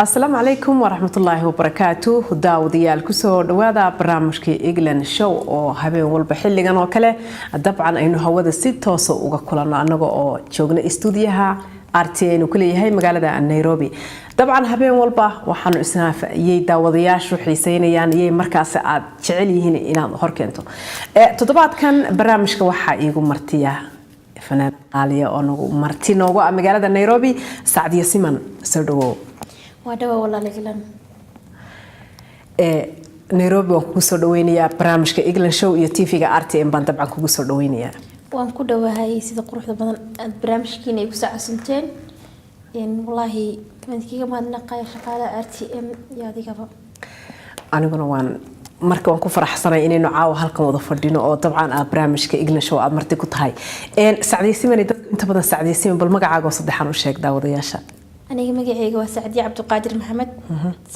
السلام عليكم ورحمة الله وبركاته. داوديال كسو دوادا برامجكي إغلان شو أو هبين والبحيل لغان وكله طبعا إنه هودا سيد توسو وغا كلنا أنغو أو جوغنا استوديوها RTN وكلي هاي مقالة نيروبي. طبعا هبين والبا وحانو إسناف يي داودياش وحيسين يي مركز عاد جعليهن إنان هوركنتو تطبعات كان برامجك وحا إيغو مرتيا فنان قالية أو مرتي نوغو مقالة نيروبي سعدية سيمان سردو ودوا والله لكلن نيروبي وكوسو دوينيا برامجك إغلان شو iyo TV-ga RTN baan dabcan kugu soo dhaweynaya waan ku dhawahay sida quruxda badan aad barnaamijkiina ay ku saacasanteen wallahi madkiga maadnaqay shaqada RTN yaadiga aniguna waan marka waan ku faraxsanay inaynu caawa halkan wada fadhino oo dabcan barnaamijka Iglan Show aad marti ku tahay Sacdiye Siman dad inta badan Sacdiye Siman bal magacaaga saddexan u sheeg daawadayaasha aniga magacayga waa Sacdiye Cabdiqaadir Maxamed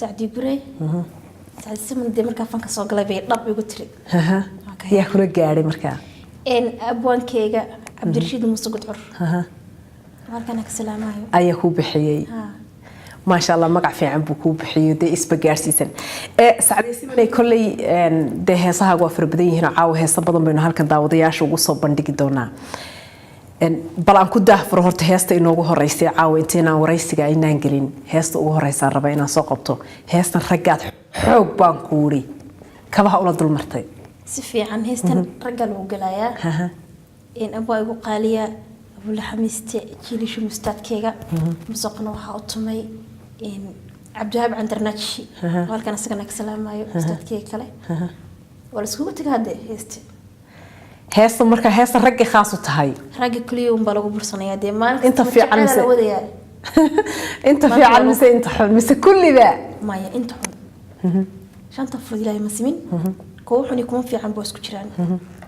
Sacdiye Gurey Sacdiye Siman de marka fanka soo galay bay dhab igu tiri yaa kula gaaray marka abwaankeyga Cabdirashiid Muuse Gudcur halkan ka salaamayo ayaa ku bixiyay ما شاء الله مقع في عمبو كوب حيودي إسبجار سيسن سعدي سيمني كلي ده هسها وفر بديه هنا عاو هسا بدن بينه هالكن داودياش وقصب بندق دونا بلان كده فرهرت هستا إنه وجه الرئيسي عاو انتنا ورئيسي جاي نانجلين هستا وجه الرئيس الربعين ساقبته هستا رجعت حب بانكوري كبه أولاد المرتي سفي عن هستا رجال وجلايا إن أبوي وقاليا أبو الحميست كيلي شو مستاد كيجا مسقنا وحاطمي إن عبد الوهاب عندرناتشي قال كان سكنك سلام مايو مستاد كيجا كله ولا سكوت هذا هستا مركا هستا رجع خاصة هاي رجع كل يوم بلاقو برصنيا دي ما أنت في علمسة أنت في علمسة أنت حلمسة كل ذا مايا أنت حلم شان تفرض لي مسمين كوحني يكون في عن بوس كتيران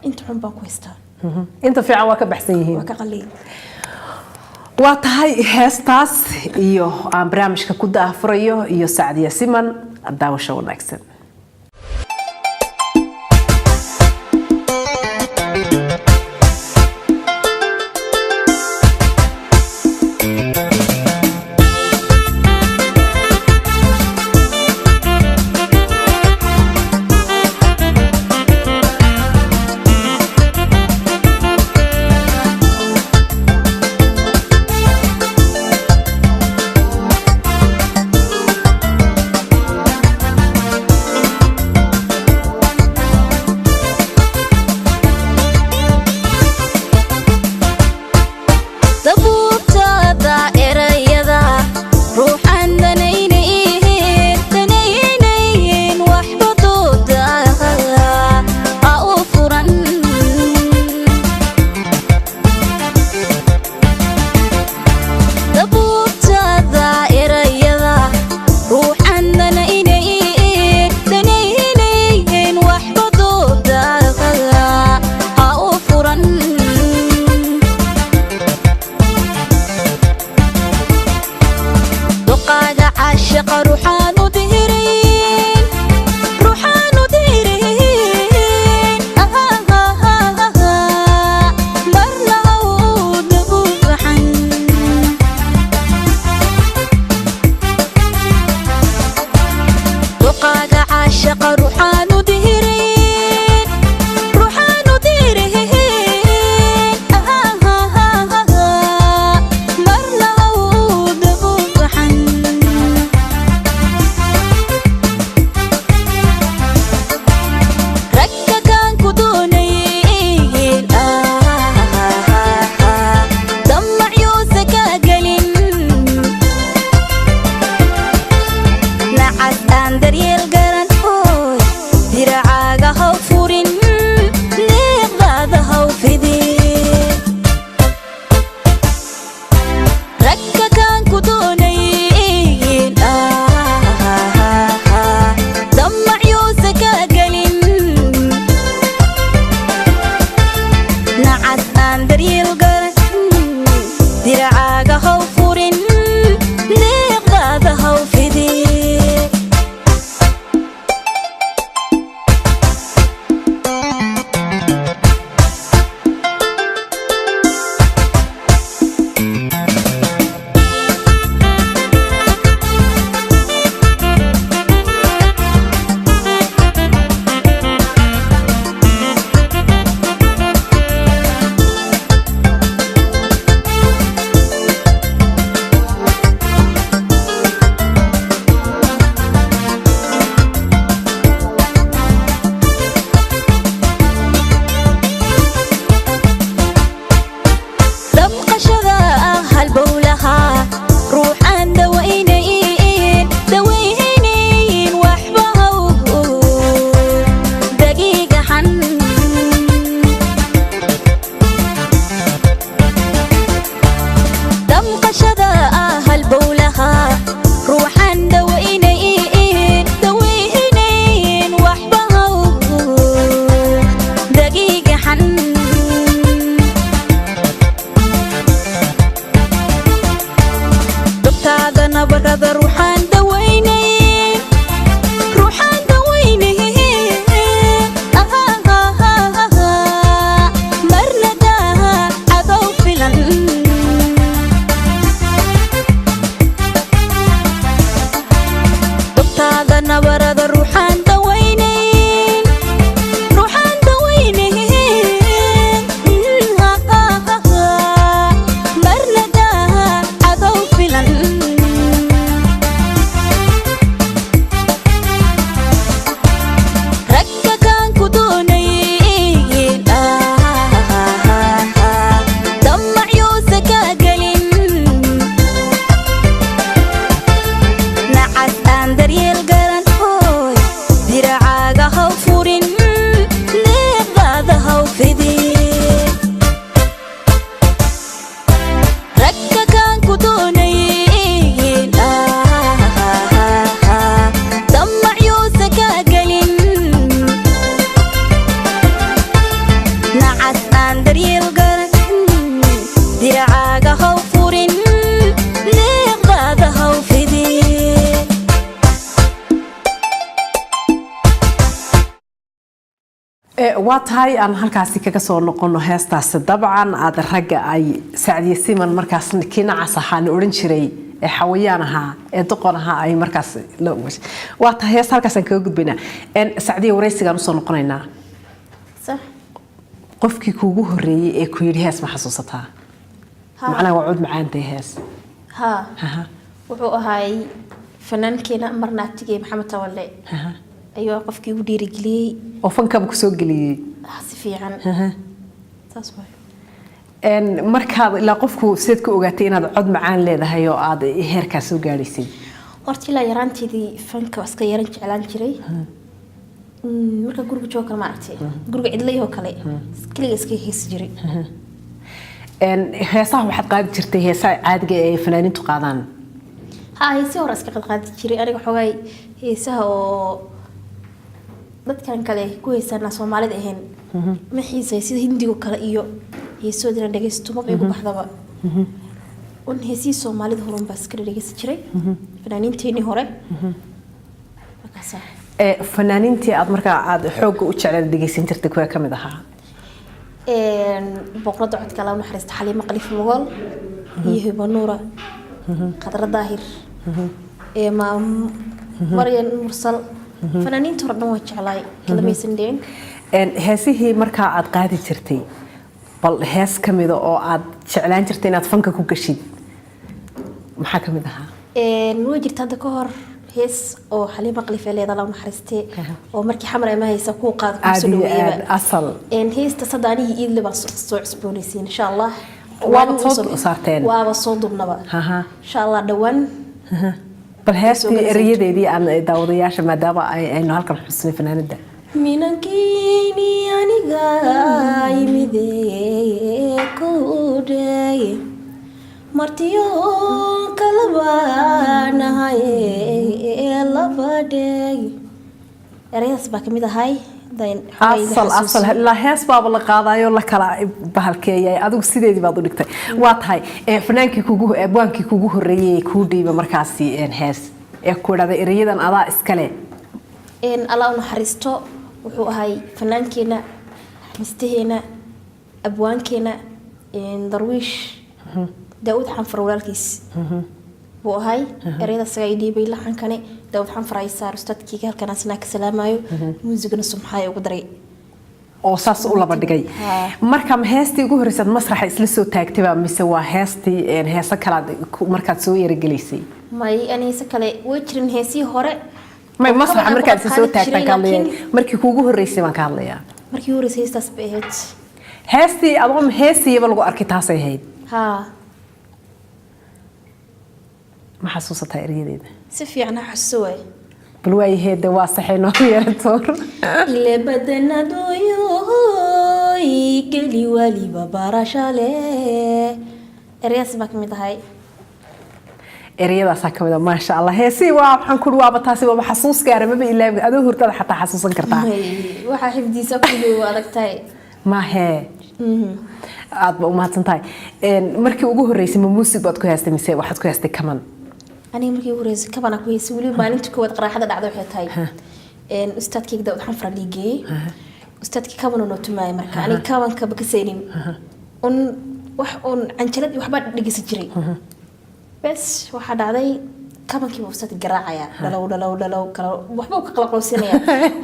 أنت حلم باكويستا أنت في عواك بحسينه وكقليل واتهاي هستاس إيوه برامج كده أفريو إيوه سعدية سيمن الدعوة ونكسن ilgaran diracaaga haw furin deeqdaada haw fidin waa tahay aan halkaasi kaga soo noqono heestaas dabcan aad ragga ay Sacdiye Siman markaas kinacas ahaan oran jiray xawayaan ahaa doqon ahaa ay markaas la ugash waa tahay hees halkaas aan kaga gudbina Sacdiye wareysigan u soo noqonaynaa صح qofkii kuugu horeeyay ee ku yiri hees ma xasuusataa macna waa cod macaantay hees ها wuxuu ahay fanaankina marnaatiga Maxamed Tawalle ayuu qofkii u dhiirigeliyay oo fanka ku soo galiyay si fiican taas way markaad ilaa qofku sidoo ku ogaatay inaad cod macaan leedahay oo aad heerka soo gaadhisay horta ilaa yaraanteedii fanka iska yaran jeclaan jiray marka guriga jooga ma aragtay guriga cidlay oo kale kaliya iska hees jiray heesaha waxaad qaadi jirtay heesaha caadiga ee fanaaniintu qaadaan heesaha hore iska qaadi jiray aniga xogay heesaha oo dadkan kale ku heesana Soomaalida ahayn ma xiisay sida Hindiga kale iyo heesoo dina dhageysto ma igu baxdaba un heesii Soomaalida horan baa iska dhageysan jiray fanaaniinteeni hore markaas fanaaniintii aad markaa aad xoog u jecel dhageysan jirtay kuwa kamid ahaa boqorada codka la naxariista Xaliimo Qaliif Mughal iyo Hiba Nuura Qadra Daahir Maryan Mursal fanaaniinta hore dhan waa jeclaay kalmaysan dheen heesihii markaa aad qaadi jirtay bal hees kamid oo aad jeclaan jirtay inaad fanka ku gashid maxaa kamid ahaa way jirtaa hadda ka hor hees oo Xaliimo Qaliif leedahay la naxariistay oo markii xamar ay ma haysa ku qaad ku soo dhaweeyay asal heesta sadani iyo laba soo cusboonaysiin insha Allah waa soo saarteen waa soo dubnaba insha Allah dhawaan bal heestii eriyadeedii aan daawadayaasha maadaama aynu halkan xusnay fanaanada minankini aniga imide ku day martiyo kalabanahay labadey erayas baa kamid ahay asal la hees baaba la qaadayo la kala bahalkeeyay adigu sideedii baad u dhigtay waa tahay fanaankii kuugu horeeyay ku dhiiba markaasi hees ku dhada erayadan adaa iskale Allah naxariisto wuxuu ahay fanaankina mistaheena abwaankeena darwiish Daawud Xanfar walaalkiis buu ahay erayada sagay dhiibay laxankane Daawud Xanfar ay saar ustaadkii halkan asna ka salaamayo muusigana sumxay ugu daray oo saas u laba dhigay marka ma heestii ugu horeysay masraxa isla soo taagtay ba mise waa heestii heesa kala markaad soo yaragalisay may aniisa kale way jirin heesii hore may masraxa markaad soo taagtay kaalay markii kuugu horeysay baan ka hadlayaa markii horeysay heestaas beehed heestii adoo heestii lagu arkay taas ay ahayd ما حسوستها إريدة سفي أنا حسوي بالواي هيدا واصحين ويرتور اللي بدنا دويوي كلي والي ببارشالي إرياس باك ميدهاي إريدا ساكمدا ما شاء الله هي سي واب حنكون واب تاسي واب حسوس كاره ما بي إلا أدو هرتدا حتى حسوسن كرتا waxa xifdiisa kullu adagtay ma he aad ba uma hadsantahay markii ugu horeysay ma muusig baad ku heestay mise waxaad ku heestay kaman aniga markii ugu horeysay kaman ku heestay wali maalintii koowaad qaraxada dhacday waxay tahay ustaadkii Daawud Xanfar ligay ustaadkii kaman oo tumaay marka aniga kaman ka bakaseenin wax on anjalad waxba dhigisa jiray bas waxa dhacday kabankii uu ustaad garaacaya dhalow kala waxba ka qalqalsinaya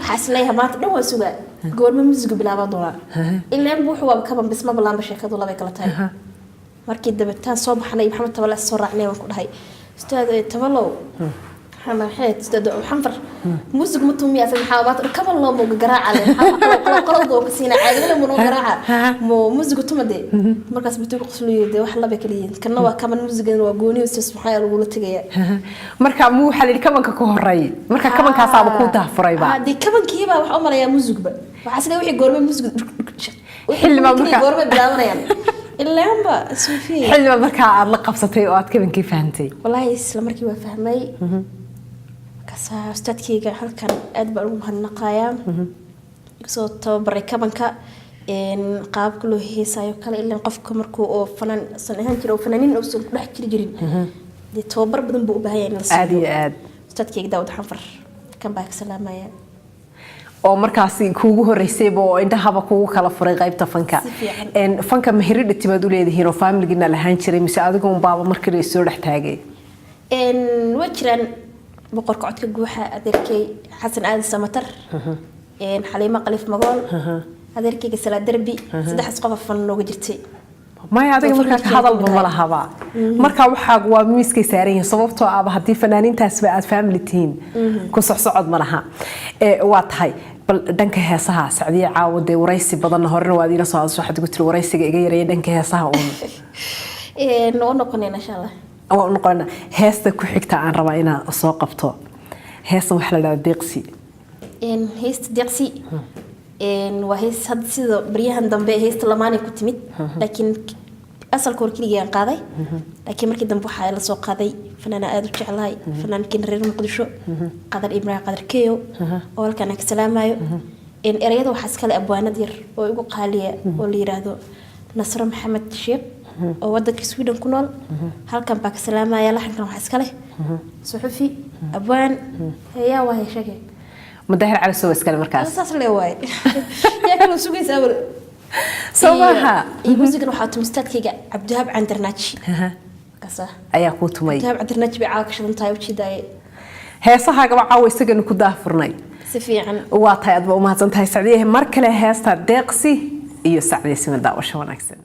xaslay maanta dhan waa suga goorma musiga bilaabaa doona ilaa wuxuu waa kaban bisma balaan sheekadu laba kala tahay markii dabataan soo baxnay Maxamed Tawalle soo raacnay waan ku dhahay ustaad Tawallow xana xeed ustaad Xanfar musig mutum yaa sax xaabaad kaban loo moog garaaca qalqaldo ka siina caadada mo garaaca mo musig tumade markaas bitu qosliyo wax laba kaliya kana waa kaban musigan waa gooni subxaan lagu la tagaya marka muu xalil kabanka ku horay marka kabankaas aaba ku daafuray ba hadii kabankiiba wax u maraya musigba waxa sida wixii goorma musig xilli ma marka goorma bilaabanayaan ilaa ba suufi xilli marka aad la qabsatay oo aad kabankii fahantay wallahi isla markii waa fahmay kasa ustaadkayga halkan aad baan ugu mahadnaqayaa soo tababaray kabanka qaabka loo heesayo kale ilaa qofka markuu oo fanaan san ahaan jiro fanaanin oo soo dhex jirin de tababar badan buu u baahan yahay in la siiyo aad iyo aad ustaadkayga Daawud Xanfar kan baa ka salaamaya oo markaasi kuugu horeysay oo indhahaba kuugu kala furay qaybta fanka fanka mahirida timaad u leedahay oo family-gina lahaan jiray mise adigu un baaba markii ay soo dhex taagay wajiraan boqorka codka guuxa adeerkay Xasan Aadan Samatar Xaliima Qalif Magool adeerkayga Salaad Darbi saddex qof fan nooga jirtay ما يعطيك مركا هذا الملا هذا مركا وحق وميسكي سارين صوبته أبى هدي فنانين تسبقات فاميلتين كوسع صعد مرها واضحي بل دنك هسها سعدية عاود ورئيسي بدن هرنا وادينا صار واحد قلت له ورئيسي جاي دنك هسها نقولنا إن شاء الله أو نقولنا هسه كحكت عن ربعنا ساقبته هسه وحلا دقسي هست دقسي وهيس هاد سيدو بريهان دنبه هيست لماني كتميد لكن أصل كوركيلي قاضي لكن مركي دنبو حايل سو قاضي فنان آدو جعلهاي فنان كنرير مقدشو قدر إبراهيم قدر كيو أول كان كسلامايو إن إريادو وحسكال أبوانا دير ويقو قاليا واللي يرادو نصر محمد شيب وودك سويدن كنول هل كان باك سلامايا لحن كان وحسكاله صحفي أبوان هيا وهي شكي مدهر على سوى اسكال مركز أساس اللي واي يا كانوا سوقي سأقول صباحا الموسيقى وحاط مستاد كيجا عبد الوهاب عندرناتشي كسا أيا كوتو مي عبد الوهاب عندرناتشي بعاك شلون تايو شي داي هي صح جماعة عاوي سجن كده فرناي سفيعا واطي أدب وما تنتهي سعديه مركلة هاستا دقسي iyo sacdiisi ma daawasho wanaagsan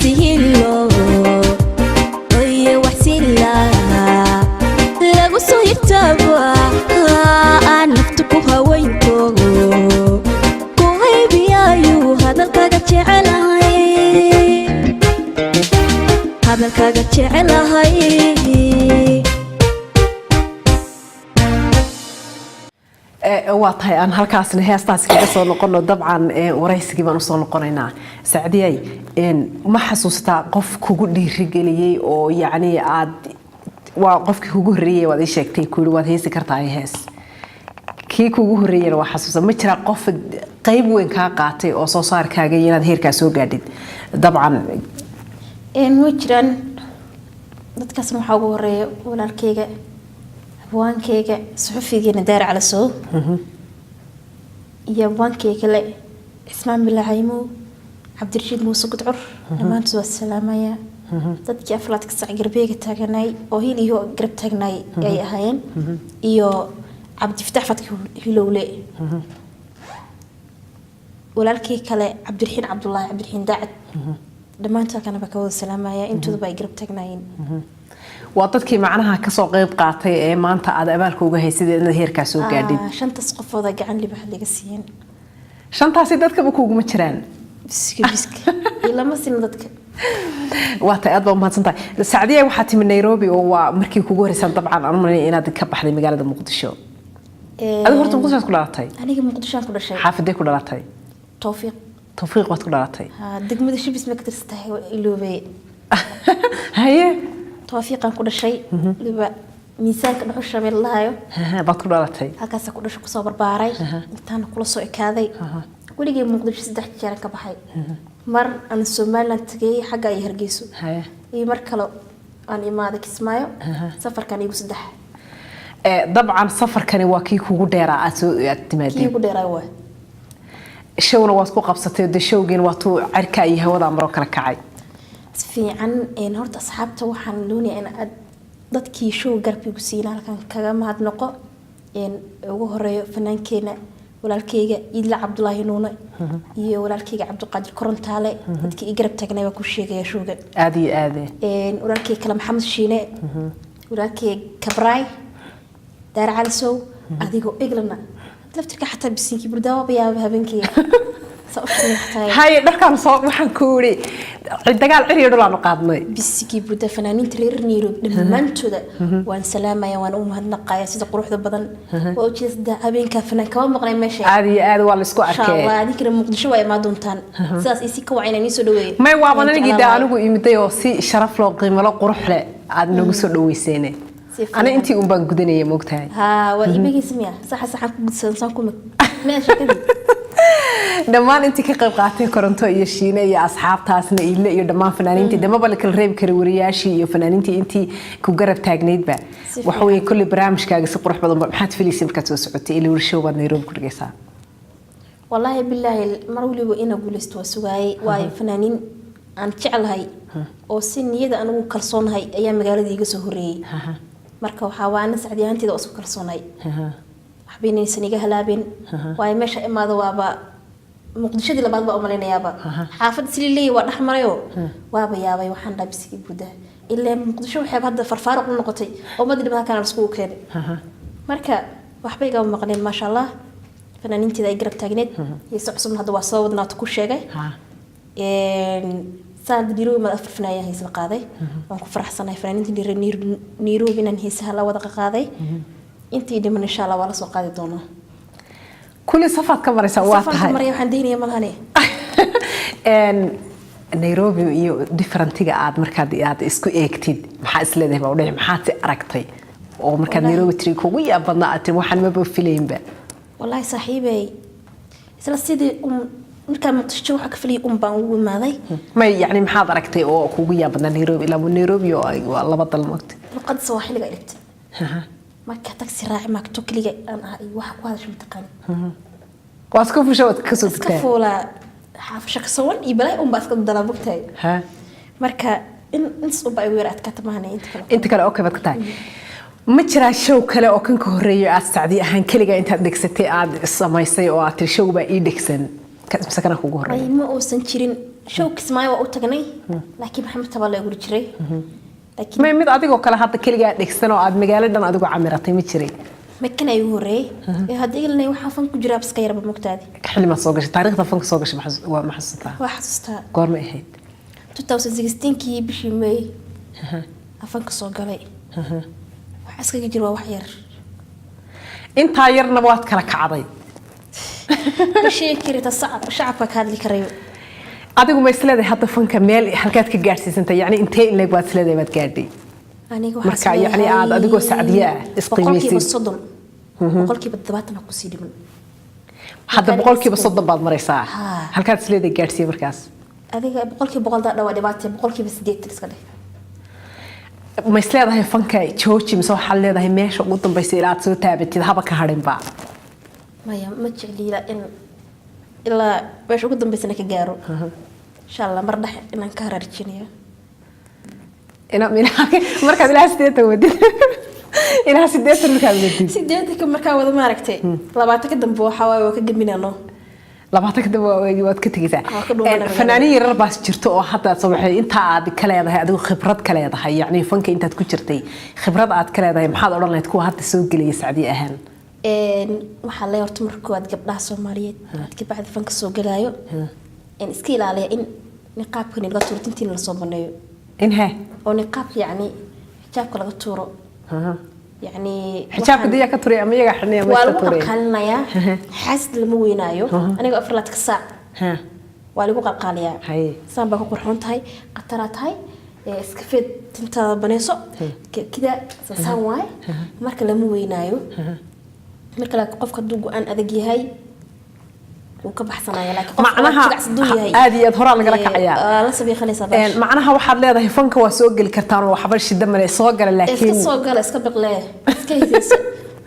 sihilo oye waxsila lagu soo hirtaba naftu ku hawaynto ku haybiyayu hadalkaga jecelahay waa tahay aan halkaasna heestaas kaga soo noqono dabcan waraysigii baan u soo noqonaynaa Sacdiyay ma xasuustaa qof kugu dhiirigeliyay oo yacni aad waa qofkii kugu horeeyay waad ii sheegtay kuuli waad heesi kartaa hees kii kugu horeeyay waa xasuusta ma jira qof qayb weyn ka qaatay oo soo saarkaaga inaad heerka soo gaadhid dabcan way jiraan dadkaasna waxaa ugu horeeya walaalkayga abwaankayga suxufigeena Daar Cali Sow iyo abwaankayga kale Ismaan Bilahaymo Cabdirashiid Muuse Gudcur dhammaantood waa salaamaya dadkii aflaadka sac garbeega taaganay oo hil iyo garab taagnay ay ahaayeen iyo Cabdifataax Fatki Hilowle walaalkayga kale Cabdiraxiin Cabdullaahi Cabdiraxiin Daacad dhammaantood kana baa ka wada salaamaya intooda ay garab taagnaayeen waa dadkii macnaha ka soo qayb qaatay ee maanta aad abaalka uga haysid inaad heerka soo gaadhid shantaas qofood gacan libax laga siiyeen shantaasi dadka ba kuugu ma jiraan biska ilama sin dadka waa tahay aad baa mahadsantahay Sacdiya waxaa timi Nairobi oo waa markii kugu horeysan dabcan aan umaleeyay inaad ka baxday magaalada Muqdisho adiga horta Muqdisho ku dhalatay aniga Muqdisho ku dhashay xaafadee ku dhalatay Tawfiiq waad ku dhalatay degmada Shibis ma ka tirsantahay Iloobay haye Tawfiiq aan ku dhashay liba miisaanka dhuxusha meel lahayo baad ku dhalatay halkaas ku dhashay ku soo barbaaray intaan kula soo ekaaday kuligay Muqdisho 3 jeer ka baxay mar aan Soomaaliland tagay xagga ay Hargeyso iyo mar kale aan imaaday Kismaayo safarkan igu 3 dabcan safarkani waa kii kugu dheeraa aad soo timaadeen kii ugu dheeraa waa showna waad ku qabsatay showgeen waa tuu cirka iyo hawada maro kala kacay fiican horta asxaabta waxaan doonaya in aad dadkii show garbigu siina halkan kaga mahadnaqo ugu horeeyo fanaankeenna walaalkayga Idla Cabdullaahi Nuune iyo walaalkayga Cabdiqaadir Korontaale dadkii garab taagnay waa ku sheegaya showga aad iyo aad walaalkayga kale Maxamed Shiine walaalkayga Kabraay Daar Cali Sow adigoo eglana laftirka xataa bisiinki burdawa bayaaba habeenkii هاي دكان صوت وحن كوري الدجال عري يدلنا قادمي بسكي بده فنانين ترير نيرو دمان تودا وان سلامة يا وان هالنقايا سيد قروح ذا بدن وأوجيس ده أبين كفنان كمان مقرن ماشي هذه والله سكوا أكيد شاء الله هذيك المقدشة ويا ما دون تان ساس إيسي كوعينا نيسو دوي ما يوابنا نجي ده أنا بقول يمتى سي شرف لو قيمة لو قروح له عاد نقص دوي سنة أنا أنتي بان قدني مقتاي ها وإيبي اسميها صح سنسانكم ماشي كذي دمان أنتي كقب قاتي كورنتو يشينا يا أصحاب تاسنا إلا يدمان فنانينتي دما بالك الريب كرورياشي فنانينتي أنتي كوجرب تاجنيد بقى وحوي كل برامج كاجس قروح بدن محد فيليسين كتو سعودي اللي ورشوا بعد نيروب كرجسا والله بالله مرولي وإنا قولست وسواي واي فنانين عن شعل هاي أو سن يدا أنا وكلصون هاي أيام مقالة دي جسهوري مركو حوان سعدي أنتي ده أسوق كلصون هاي حبيني سنيجا هلابين واي مش إما ذوابا مقدشة دي لبعض بأمرنا يابا حافظ سليلي ونحمريو وابا يابا يوحنا لابسكي بوده إلا مقدشة وحب هذا فرفارق من نقطي وما أدري ما كان رسكو كده مركا وحبي قام مقنين ما شاء الله فنانين تدا يقرب تاجنت يسوع حسن هذا وصاود ناتكو شيء ساد ديرو ما أفرفنا يا هيس القاضي وانكو فرح صناي فنانين تدير نيرو بينا نهيس هلا ودق قاضي انتي دمن إن شاء الله ولا سو قاضي دونا كل صفات كبر سوات هاي صفات مريم حنديني ملهني نيروبي iyo differentiga aad markaad isku eegtid maxaa isleedahay baa udhahay maxaad si aragtay oo markaad Nairobi trip kugu yaabadna aad waxaan ma filaynba wallahi saaxiibay isla sidii markaan muqdisho waxa ka filay baan ugu imaaday ma yani maxaad aragtay oo kugu yaabadna Nairobi ilaa Nairobi oo laba dal moogtay luqad Soomaaliga dhigtay marka taxi raaci maagto kaliya aan wax ku hadasho mataqaan waasku fushad ka soo tagtay fuula xaafasha ka soo ibalay baas ka dalaa bugtay marka in soo baa weeraad ka tamaanay inta kale oo kabad ka tahay ma jira show kale oo kan ka horeeyo aad Sacdi ahaan kaliya intaad dhigsatay aad samaysay oo aad show baa ii dhigsan ka sakana kugu horeeyay ma oo san jirin show kismaayo waa u tagnay laakiin maxamed tabaa la igu jiray laakiin ma mid adigoo kale hadda kaliya dhigsan oo aad magaaladan adigu camiratay ma jiray makan ay ugu horeey hadii ilaa waxa fan ku jira iska yarba mugtaadi xilma soo gashay taariikhda fanka soo gashay waa ma xasuustaa waa xasuustaa goorma ahayd 2016 kii bishii May fanka soo galay waxa iska jira wax yar inta yarna waad kala kacday bishii kirita shacabka ka hadli karayo adigu ma isleedahay hadda fanka meel halkaad ka gaarsiisantay yani intee in leeg waad isleedahay baad gaadhay anigu marka yani aad adigoo sacdiya isqiimaysid boqolkiiba 70 ku sii dhiman hadda boqolkiiba 30 baad maraysaa halkaad isleedahay gaarsiin markaas adiga boqolkiiba 100 dhawa dhibaatay boqolkiiba 80 iska dhig ma isleedahay fanka jooji mise waxaad leedahay meesha ugu dambaysa ilaa aad soo taabatid haba ka hadhinba maya ma jecliila in ilaa meesha ugu dambaysana ka gaaro insha Allah mar dhex inaan ka hararjinayo markaad ilaa 80 wadid ilaa 80 markaad wadid 80 markaa wada ma aragtay 20 ka dambe waxa waaye waa ka gaminano 20 ka dambe waad ka tagaysaa fanaaniin yarar baas jirto oo hadda sabaxay inta aad ka leedahay adigu khibrad ka leedahay yani fanka intaad ku jirtay khibrad aad ka leedahay maxaad oran lahayd kuwa hadda soo galay Saacdi ahaan waxa la horta markuu aad gabdhaha Soomaaliyeed dadka bacdi fanka soo galaayo in iska ilaaliya in niqaabka laga tuuro intii la soo baneeyo إنها ونقاب يعني حجاب كلا قطورة يعني حجاب دي كتوري أما يجا حنيا ما تطوري قالنا يا حاسد الموينايو أنا قفل لك الساعة والقوا قاليا سام بقى قرحون تاي قطرات هاي سكفيت أنت بنيسو كده سواي مركل الموينايو مركل قف كدوجو أن أذجي هاي وكبحثنا لكن معناها هذه أظهر لك عيال لا سبي خلي صباح معناها واحد لا ده فنك وسوق الكرتون وحبرش الدم اللي صاقر لكن صاقر اسكبق له كيف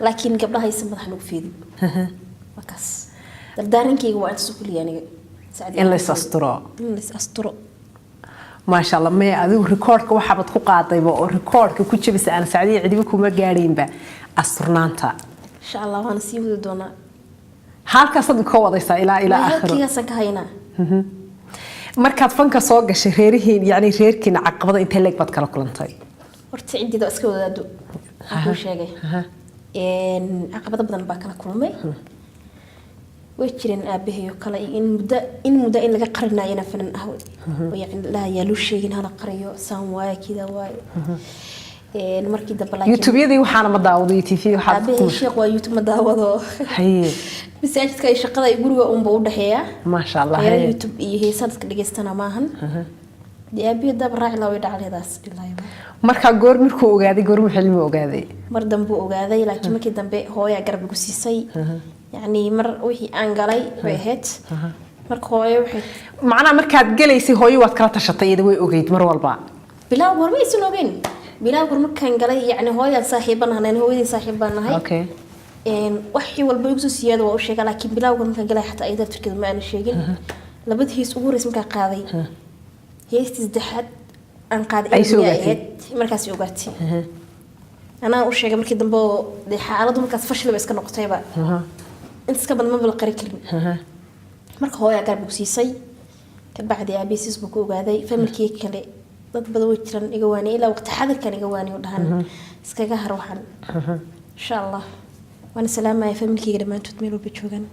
لكن قبلها يسمى حلو فيدي وكاس دارنكي هو أنت سكولي يعني سعدي إلا يسطروا ما شاء الله ما هذا ريكورد كواحد بتقطع طيب ريكورد كوتش بس أنا سعدي عدي بكم ما قارين به أسترنانتا إن شاء الله وأنا سيود دونا halkaas aad ka wadaysaa ilaa aakhiro halkaas ka hayna markaad fanka soo gashay reerihiin yani reerkiina caqabada inta leeg baad kala kulantay horta ciidida iska wadaado wuxuu sheegay caqabada badan baa kala kulmay way jireen aabaheeyo kale in muddo in laga qarinaayna fanan ah oo yani la yaalu sheegin hala qariyo saan waay kida waay markii dambe laakiin youtube-yadii waxaana ma daawaday tv waxaad aabaheeyo sheekh waa youtube ma daawado haye مساجدك أي شقة يقولوا أم بوده هي ما شاء الله هي يوتيوب هي صدق دقيستنا معهن دي أبي دب راعي لو يدعى على داس الله يبارك مركا جور مركو وجادي جور محلمي وجادي مردم بو وجادي لكن ما كده بي هو يقرب جسيسي يعني مر وهي أنجلي بهت مرك هو يوحد معنا مركا جليسي هو يوات كلا تشطي دوي وجيد مر والبا بلا ورمي يسنوجين بلا ورمي كان جلي يعني هو يصاحبنا هنا هو يصاحبنا هاي أوكي وحي والبيوكسو سيادة وأشياء لكن بلا وقت مثلا جلاي حتى أيضا تركض معنا الشيء لابد هي سؤور اسمك قاضي هي استزدحت عن قاضي أي سوقتي مركز يوقتي أنا أشياء مركز دمبو دي حالة مركز فشل بس كان نقطة بقى أنت سكبنا ما بالقري كلمة مركز هو يقرب بسيسي كبعد يا بيسيس بكو قاضي فمركي كلي ضد بدوي ترن إجواني إلى وقت حاضر كان إجواني ودهن سكجاه روحان إن شاء الله وأنا سلامة يا فاميلي قدام أنتوا تميلوا بتشوفن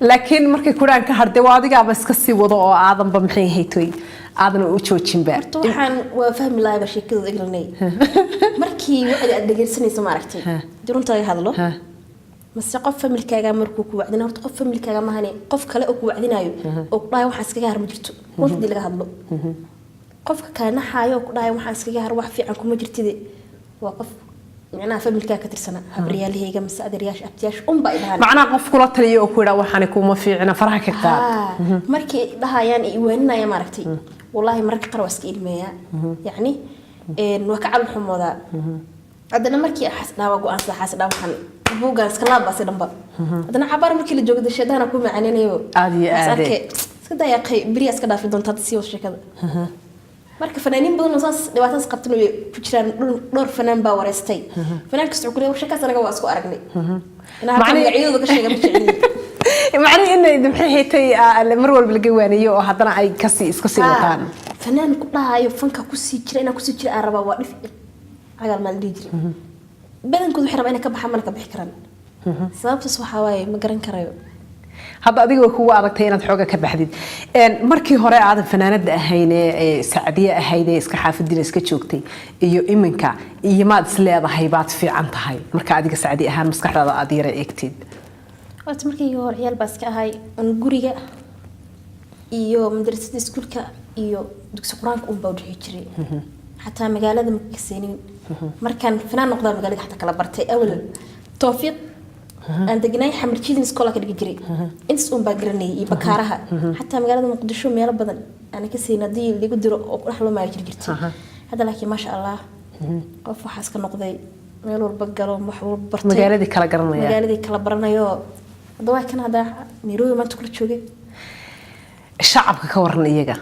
لكن مركي كوران كهردي وادي قابس كسي وضع آدم بمحين هيتوي آدم وتشوتشين بقى طبعا وفهم لا بشيء كذا إقلني مركي وعد أدقر سنة سمارتي درون تاي هذا له بس قف فاميلي كاجا مركوك وعدنا ورت قف فاميلي كاجا ما هني قف كلا أكو وعدنا يو وقلاي وحاس كاجا هرمجرتو وانت دي لقى هذا قف كان حايو وقلاي وحاس كاجا هروح في عنكم مجرتي وقف أنا فاميلي كاكتر سنة هبريال هي جم سعد رياش أبتياش بقى معنا قف كل طريقة وكذا وحنكون ما في عنا فرح كتاب مركي لها يعني ويننا يا مركتي والله مركي قروس كيلمية يعني نوكع الحموضة عندنا مركي أحسنا وجو أنسى حسنا وحن بوجا سكلاب بس دمبا عندنا عبارة مركي اللي جوجد الشدة أنا أكون معنيني عادي كده يا أخي برياس كده في دون تاتسيو شكله marka fanaaniin badan oo saas dhibaataas qabtan way ku jiraan dhowr fanaan baa wareystay fanaan kasta kulay shaqaas anaga waa isku aragnay inaa magaciyadooda ka sheegay معني إن محيتي المروة بالجوانية وهذا أي كسي وطان فنان كلها يفنك كسي جري أنا كسي جري أربعة وقف على ما اللي يجري بدن كل حرب أنا كبحملك بحكران سبب تصبح هواي مقرن كرايو هذا أديك هو أركتين حاجة كبحديد مركي هراء عاد فنانة هينة سعدية هينة إسكحاف الدين إسكتشوكتي إيو إمنكا ما تسلي هذا هيبات في عنتها هاي مركي أديك سعدية هان مسكح هذا أديره إكتيد وقت مركي هو عيال بس كهاي نقولي إيو مدرسة سكولك إيو دكتور قرانك بوجه يجري حتى مقالة مكسينين مركان فنان نقدر مقالة حتى كلا برتي أول توفيق أنت جناي حمل شيء نسكولا كده جري إنس باقرني يبكارها حتى مقالة مقدشو ميلا بدن أنا كسينا دي اللي قدروا أحلو ما يجري جرتي هذا لكن ما شاء الله قف حاسك النقدي ميلو البقرة محور برتي مقالة دي كلا قرنا مقالة دي كلا برنا يو ضواي كان هذا نيروي ما تقول تشوقي الشعب كورنا إيجا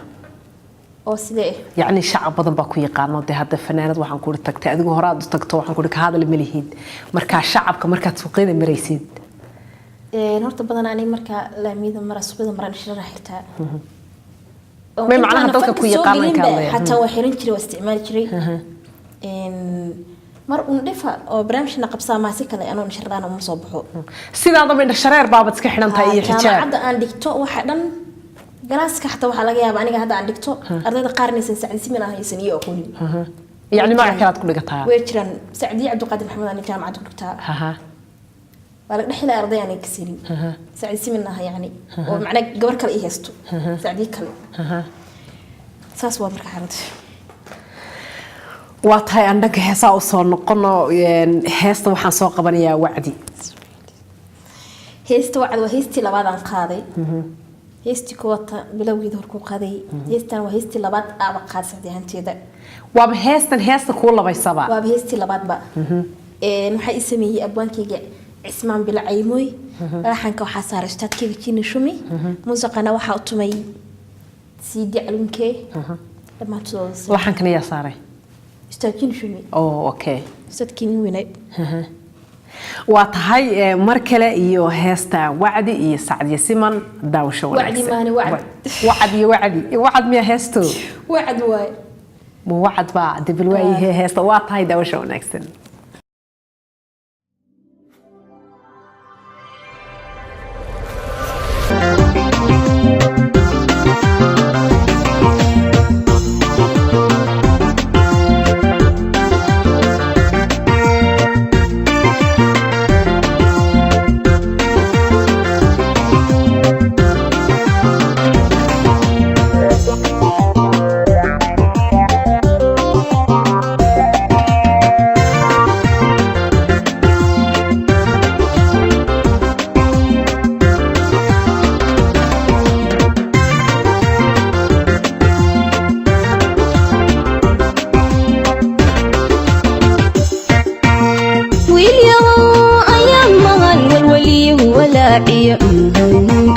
أو سيدي يعني الشعب بدن باكو يقانو دي هذا فنانات waxaan ku tagtay adigu horaad u tagto waxaan ku ka hadal milihid marka shacabka marka suuqyada maraysid horta badan ani marka laamida marasubada maran shirada xirtaa ma macnaha dadka ku yaqaanay kale hatta waa xiran jiray waa isticmaal jiray mar un dhifa oo barnaamijna qabsaa ma si kale anoo shiradaana uma soo baxo sidaada min shareer baabad iska xirantahay iyo xijaab hadda aan dhigto waxa dhan جلاسك حتى وحلا جاب أنا قاعدة عندك تو أرضي قارني سعدي سمينا هي سنية أقولي يعني ما عكرت كل قطعة ويترن سعدي عبد القادر محمد أنا جامعة دكتور بالك نحن أرضي يعني كسيرين سعدي سمينا يعني ومعنا جبر كل إيه هستو سعدي كل ساس وامر كحرد واتهاي عندك هسا وصل نقلنا هست وحن سوق بنيا وعدي هست وعد وهستي لبعض عن قاضي هستي كوتا بلوي دور كوقادي هستان وهستي لباد أبا قاد سعدي هانتيدا وبهستن هست كل بيصبع وبهستي لباد با نحي اسمي أبوان كي اسمان بالعيموي راح نكو حصار اشتات كي بتشيني شومي موسيقى وحا أطمي سيدي علونكي لما توصل لحن كان يا صاري اشتات كيني شومي أوكي اشتات كيني ويني واتهاي مركلة إيو هستا وعدي إيو سعدي سيمن داوشو وعدي ماني وعد وعد ميا هستو وعد واي وعد با دبلوي هي هستا واتهاي داوشو نكستن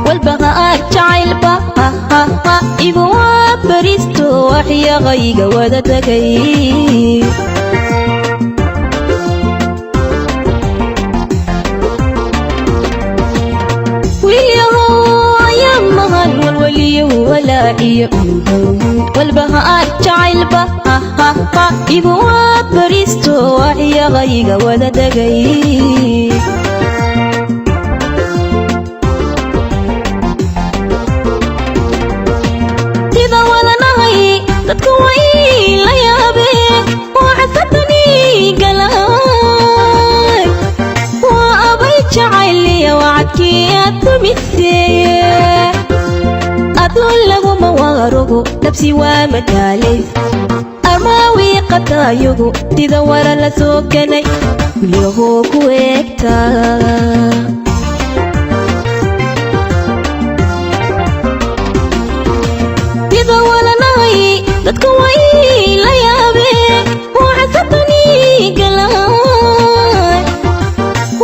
والبغاء جعل بها إبوا بريستو وحيا غيغا ودتكي ويليهو أيام مهن والولي ولائي والبغاء جعل بها إبوا بريستو وحيا غيغا ودتكي dadku way la yaabeen waxatani galay waa abay jacayliya wacadkii aad tumisee adoon laguma warugo nafsi waa mataalay armaawi qataayugu sida wara la soo ganay kulyahoo ku eegtaa dadku way la yaabeen waxatani galay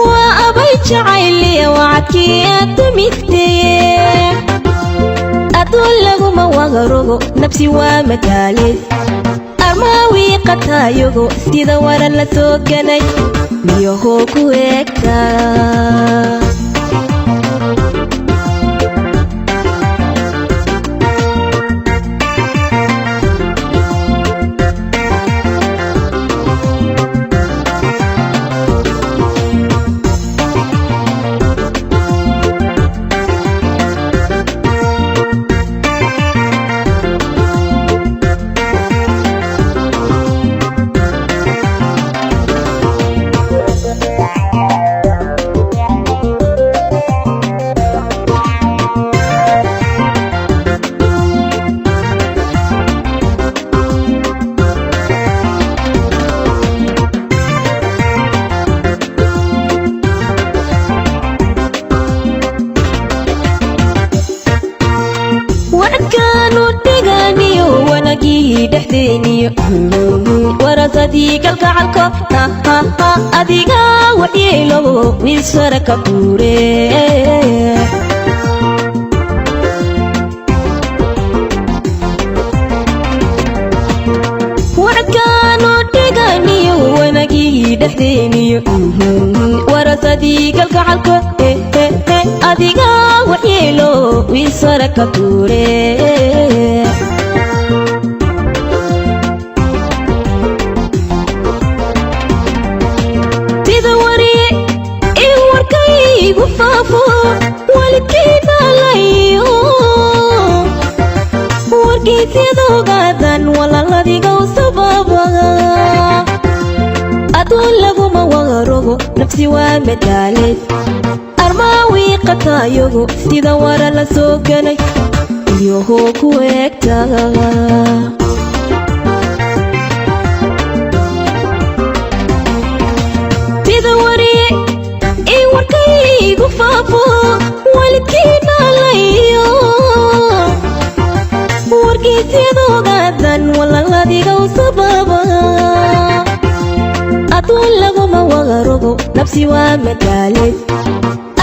waa abay jacayliya wacadkii aad tumisee adoon laguma warugo nafsi waa mataalay armaawi qataayugu sida wara la soo ganay kulyahoo ku eegtaa dhexdeeniyo warasadii kalgacalko adiga waxyeelo wiilsara ka tuure wacadkaanu dhiganiyo wanagii dhexdeeniyo warasadii kalgacalko adiga waxyeelo wiilsara ka tuure walidkiina layo wargeysyadoogadan walaaladigow sababa adoon laguma wagarogo nafsi waa madaaleed armaawii qataayogo sida wara la soo galay iyohoo ku eegta walidkiina layo wargeysyadoogadan walaaladigow sababa adoon laguma wagarogo nafsi waa madaaleed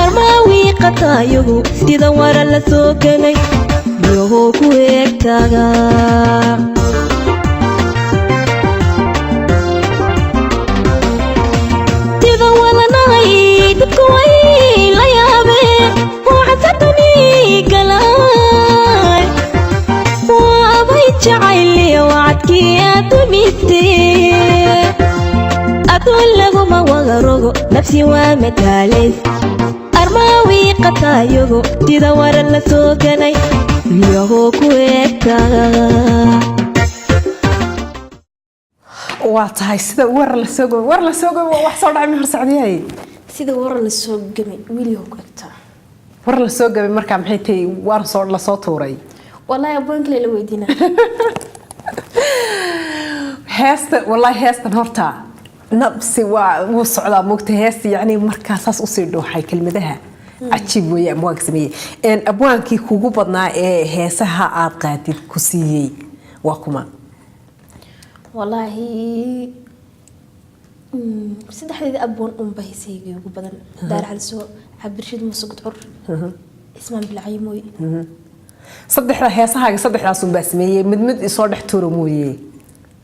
armaawii qataayogo sida wara la soo galay iyohoo ku eegtaga jacayliya wacadkii aad umistee adoon laguma wagarogo nafsi waa madaaleed armaawii qataayogo sida wara la soo galay iyohoo ku eegta waa tahay sida war la soo goy wax soo dhacay hor sacdiyay sida war la soo gamay wiilyo ku egta war la soo gamay marka maxay tahay war soo la soo tuuray والله أبوك لي لو يدينا والله هاست هرتا نبسي وصعدا موقت هاست يعني مركز أصير حي كلمة ده عجيب ويا أبوك سمية إن أبوك يكوجو بدنا هاسها عقاد كسية وكما والله سيد حديد أبون بهيسي يجو بدن دار على سو عبرشيد مسقط عر اسمه بالعيموي صدق هاسها صدق راسهم بسمية مد يصلح تورو مويه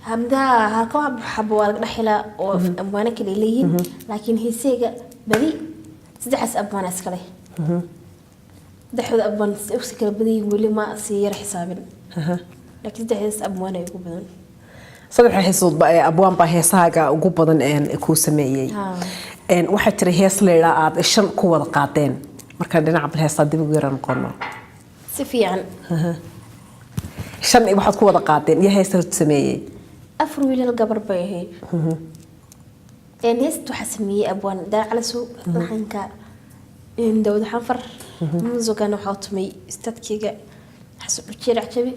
همدا هالكوا حبوا دحيلا oo amwaana kale leeyihiin laakiin heesayga badi saddex abwaan askale daxda abwaan si kala badiyay wali ma si yar xisaabin laakiin saddex abwaan ay ugu badan saddex heesood abwaan ba heesaaga ugu badan ku sameeyay waxa jira hees leeyahay aad shan ku wada qaadeen marka dhinaca bal heesada dib ugu yaran qono si fiican shan waxaad ku wada qaadeen iyo heesada sameeyay afar wiil gabar bay ahayd heestu xasmiyay abwaan daar cala soo waxanka dawad xanfar muusugana waxa uu tumay istadkiga xasub jirac jabi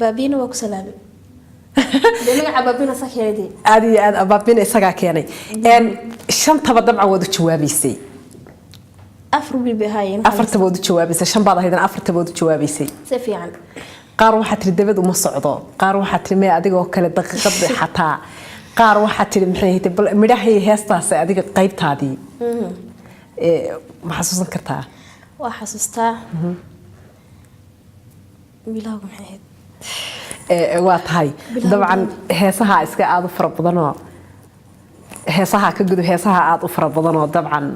baabina waa ku salaamay dalaga baabina saxeeyay aad baabina isaga keenay shantaba dabcan wada jawaabaysay afar wiil bay ahaayeen afarta wada jawaabaysay shan baad ahaydna afarta wada jawaabaysay si fiican qaar waxa tiri dabad uma socdo qaar waxa tiri ma adigoo kale daqiiqad xataa qaar waxa tiri maxay bal midhahay heestaas adiga qaybtaadii ma xasuusan kartaa waa xasuustaa bilaaw maxay waa tahay dabcan heesaha iska aad u fara badan oo heesaha ka gudu heesaha aad u fara badan oo dabcan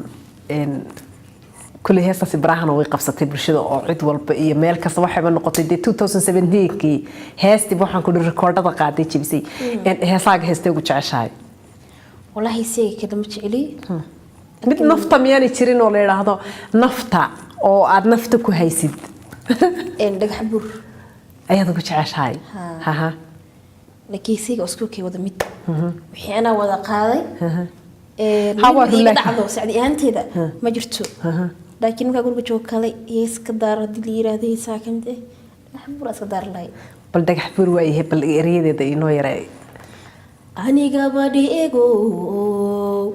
كل هسه سبراهنا ويقفصتي برشيدة أو عد والبقية مال كسبوا حبنا نقطة دي 2017 كي هستي بوحنا كل الريكورد هذا قاعد يجيبسي يعني هساق هستي وجعش هاي والله هسي كده متشعلي مثل نفطة مياني تشيرين ولا هذا نفطة أو عاد نفطك وهيسيد إن دق حبور أي هذا وجعش هاي ها لكن هسي أسكوكي وذا ميت وحنا وذا قاضي هوا دعوة سعدي أنت هذا ما جرتو لكن ما أقول بجو كله يسكدار دليل هذه ساكنته أحب رأس كدار لاي بلدك حبور ويه بالإريد ده إنه يراي أني قبادي إيجو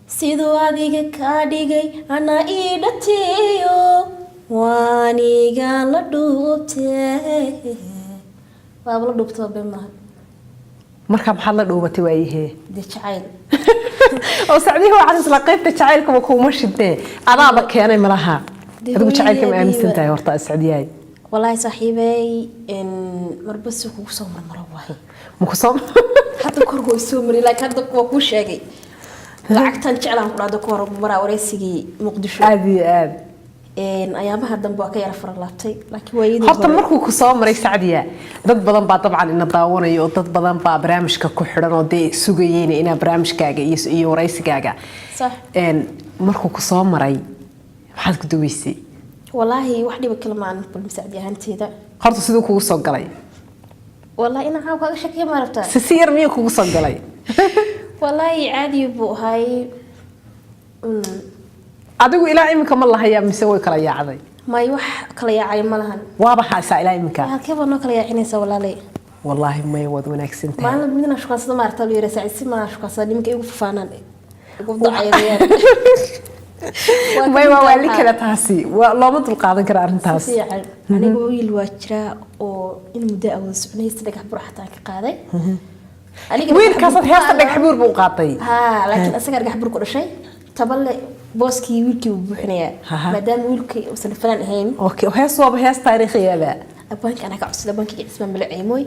سيدو أديك كاديجي أنا إيدتيو واني قال دوبته waa la dhubto been maaha marka maxaa la dhuubatay waayihee de jacayl oo sacdihi waxaan isla qaybta jacaylka kuma shidnee adaaba keenay malaha adigu jacaylka ma aaminsan tahay horta sacdiyahay wallahi saaxiibay in marbas kugu soo marmaro waay ma ku soo hadda kor way soo maray laakiin hadda kuwa ku sheegay lacagtan jeclaan ku dhado kor maraa wareysigii Muqdisho aad iyo aad ayaamaha dambe waa ka yara farlaabtay laakiin waayidii horta markuu ku soo maray sacdiya dad badan baa dabcan ina daawanayo oo dad badan baa barnaamijka ku xiran oo day sugayeen ina barnaamijkaaga iyo wareysigaaga sax markuu ku soo maray maxaad ku daweysay wallahi wax dhiba kala maan kulmi sacdi ahaanteeda horta sidoo kugu soo galay wallahi ina caaw kaga shakiyo ma rabtaa si yar miyuu kugu soo galay wallahi caadi buu hay adigu ilaa imika ma lahayaa mise way kala yaacday may wax kala yaacay ma lahan waaba xaasa ilaa imika halkee baa noo kala yaacinaysa walaalahay wallahi may wad wanaagsan tahay maalin midna shukaasada ma aragtaa loo yeeray si ma shukaasada nimanka igu faanaan igu dacaydayaan may waa li kala taasi waa looma dul qaadan kara arintaas anigu wiil waa jira oo in muddo awood socnay saddex bur xataa ka qaaday wiilkaas heesta dhagax buur buu qaatay laakiin asaga dhagax buur ku dhashay taballe booskii wiilkii uu buuxinayaa maadaama wiilkii uusan fanaan ahayn okay hees waa hees taariikhiyeeda abanka ana ka cusub bankiga isma malacaymoy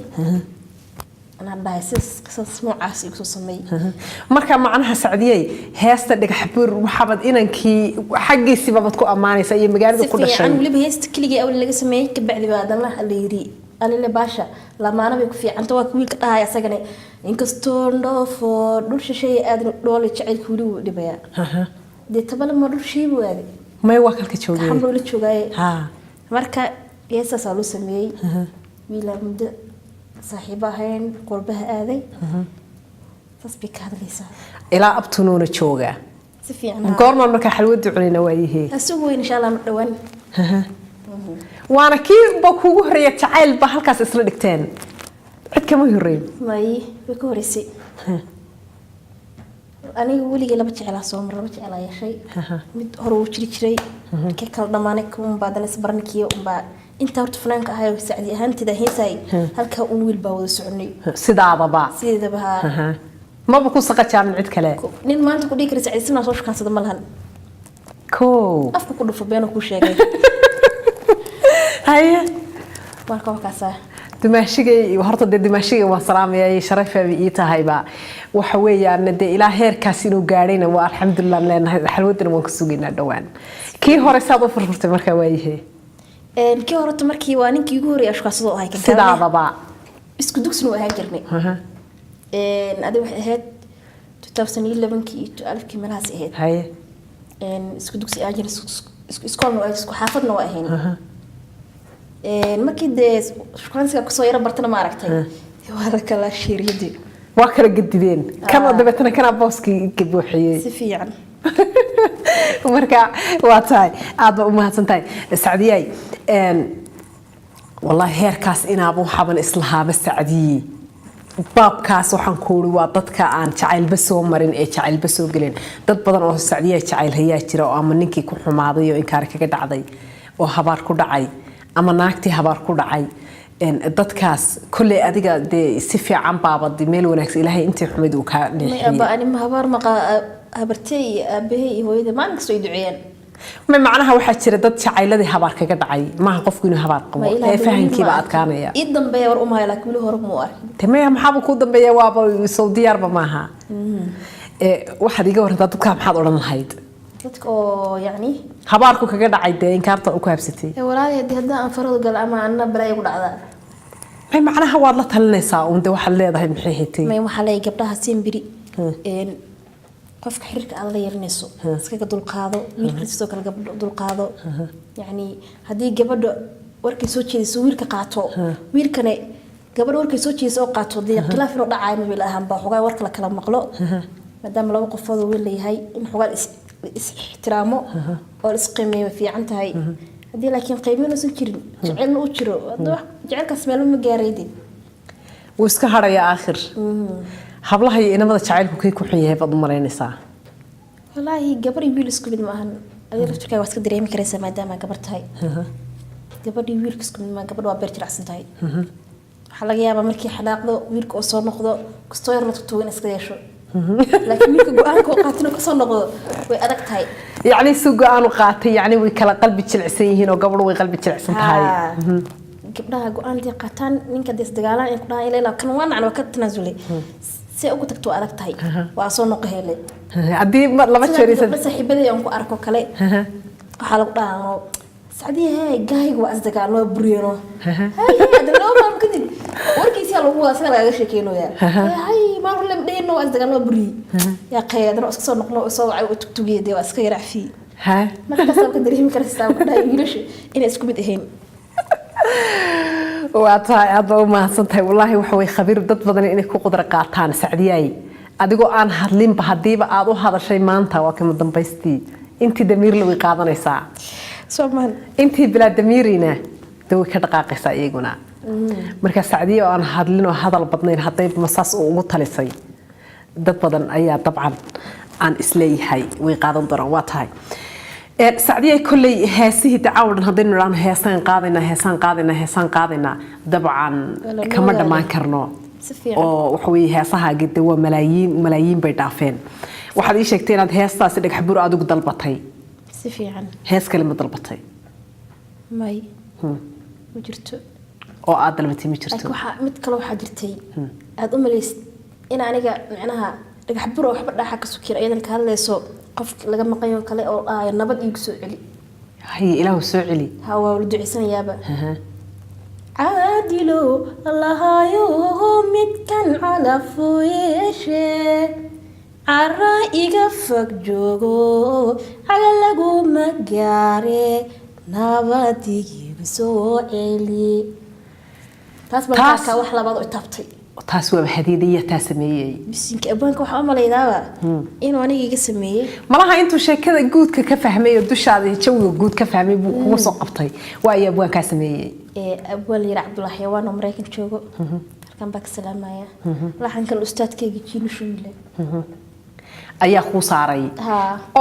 ana dhahay qisas noocaas igu soo sameey marka macnaha sacdiyay heesta dhagax buur waxaad inankii xaqiisiba bad ku amaanaysa iyo magaalada ku dhashay aan waliba heesta kaliya awal laga sameeyay ka bacdi baa adana la yiri anile baasha lamaana bay ku fiicanta waa wiilka dhahay asagana inkastoo dhoofo dhul shisheey aad dhoole jacaylku wali uu dhibaya de tabala ma dhul shii buu aaday may waa kalka joogay xamro la joogay marka yeesas loo sameeyay wiila muddo saaxiib ahayn qurbaha aaday tasbiika hadlaysa ilaa abtunuuna jooga si fiican goorma marka xalwada cunina waayihee asugu insha Allah ma dhawaan وانا كيف بكو هرية تعال بهالكاس إسلا دكتين عد كم هرين ماي بكو هريسي أنا يقولي جل بتشعل صوم ربع بتشعل أي شيء مد هروج شري كيكال ضمانكم بعد نسبرني كيو بعد أنت ورت فلانك هاي وسعدي هانتي ده هي ساي هالك أول باود سعني سيدا ضبع سيدا بها ما بكون سقط عن عد كلام نين ما أنت كودي كريس عدي سنة صوش كان صدق ملهن كو أفكر كله في بينه كل شيء هاي marka wakaasa dimaashiga horta dimaashiga waa salaamay sharaf ay tahay ba waxa weeyaan ilaa heerkaas inuu gaarayna waa alxamdulillah leenahay xalwadana waan ku sugaynaa dhawaan kii hore saad u furfurtay marka waayihee kii hore markii waa ninkii ugu horeeyay ashkaasado ahay kan sidaadaba isku dugsinu ahaan jirnay adiga waxay ahayd 2011kii 2000kii meelahaas ahayd haye isku dugsi aan jirnay iskoolna waa isku xaafadna waa ahayn markii de shaqaansiga ku soo yara bartana ma aragtay waa la kala shiiriyay waa kala gadideen kama dabatana kana booskii ka buuxiyay si fiican marka waa tahay aad u mahadsantahay sacdiyay wallahi heerkaas inaaba waxaan islahaaba sacdiyay baabkaas waxaan ku wuri waa dadka aan jacaylba soo marin ee jacaylba soo gelin dad badan oo sacdiyay jacayl hayaa jira oo ama ninkii ku xumaaday oo inkaar kaga dhacday oo habaar ku dhacay ama naagtii habaar ku dhacay dadkaas kullee adiga de si fiican baabad meel wanaagsan ilaahay intii xumid uu ka dhixiyay aba ani ma habaar maqa habartay aabahey hooyada ma anka soo duceeyaan ma macnaha waxa jira dad jacayladii habaar kaga dhacay ma qofku inuu habaar qabo ee fahankiiba adkaanaya id dambe war uma hayla kullu hor mu arkin tamay maxaa ku dambeeya waaba soo diyaarba maaha waxa diga waran dadka maxaad oran lahayd dadka oo yani habaarku kaga dhacay de inkaarta uu ku habsatay walaalay hadda aan farado gal ama anna balay ugu dhacda may macnaha waad la talinaysaa oo de waxa leedahay maxay hitay may waxa leeyahay gabdhaha Simbiri qofka xiriirka aad la yeelanayso iskaga dul qaado wiilka sidoo kale gabdho dul qaado yani hadii gabadho warkii soo jeediso wiilka qaato wiilkana gabadho warkii soo jeediso oo qaato de khilaaf inuu dhacayo ma bilahan ba xogaa warka la kala maqlo maadaama laba qofood oo leeyahay in xogaa احترامه أو الإسقامية في عنتها هاي هذي لكن قيمين وسكرين جعلنا وشرو جعل كسمالو مجاردين وسكهر يا آخر حبلها هي إنما تشعلك كي كحية بعض مرين ساعة والله جبر يبيل سكبد معهن أنا رفت كي واسك دريم كريسة ما دام جبرت هاي جبر يبيل سكبد ما جبر وابرت رأسن هاي waxaa laga yaabaa markii xanaaqdo wiilka oo soo noqdo kastoo yar la tutugo in iska yeesho laakiin wiilka go-aanka oo qaatino kasoo noqdo way adag tahay يعني سوق أنا قاتي يعني ويكلا قلبي تلعسين هنا وقبل ويقلبي تلعسين هاي gabdhaha go-aantii qaataan ninka dees dagaalaan ay ku dhahaan ilaa kan waan aan ka tanaazulay si ugu tagto adag tahay waa soo noqoheelay haddii laba jeer saaxiibadii aan ku arko kale waxaa lagu dhahaa sacdiye hey gaaygu waa isdagaalno buriyano hay hada loo maam kadib warkiisa lagu wada sagal laga sheekeynooya hay ma hore lam dheeno waa isdagaalno buri yaa qeydano iska soo noqno soo wacay oo tugtugeeday waa iska yaraafi ha marka sababka dareemi kartaa gabdhaha wiilasha inay isku mid ahayn واتاي أبو ما سنتي والله وحوي خبير ضد بدني إنك قدرة قاطان سعدياي أديكو أنا هادلين بهديبة أدو هذا الشيء ما أنت وكم دم بيستي أنت دمير لو يقاضني ساعة سومان أنت بلا دميرينا دوي كدقاقي سايقنا مركز سعدية وأنا هادلين وهذا البطنين هطيب مصاص وطلسي ضد بدن أيها طبعا عن إسلي هاي ويقاضن ضروات هاي سعدية كل هاسيه تعاون هذين ران هاسان قاضينا طبعا كمرة ما كرنو أو وحوي هاسها جد هو ملايين بيدافين واحد يشكتين هذا هاستا سيدك حبور أدوك ضلبتي سفيعا هاس كلمة ضلبتي ماي وجرتو أو أدلبتي مجرتو متكلو حجرتي هذا ليست إن أنا معناها لك حبور وحبر راح كسكير أيضا كهذا سو قف laga maqayo kale oo ay nabad igu soo celi hay ilaahu soo celi ha waa wada duceysanayaba aadilo allahayo midkan calafu yeeshe cara iga fog joogo ala lagu magaare nabad igu soo celi taas markaa wax labaad oo taabtay taas waa hadiidiyada taas sameeyay bisinka abanka waxa ma leeyahay inuu aniga iga sameeyay malaha intuu sheekada guudka ka fahmay oo dushaada jawiga guud ka fahmay buu kugu soo qabtay waa ay abaan ka sameeyay abwal yar Abdullah Xayawaan oo Mareykan joogo halkan baa ka salaamaya laxanka ustaadkayga jiinu shumile ayaa ku saaray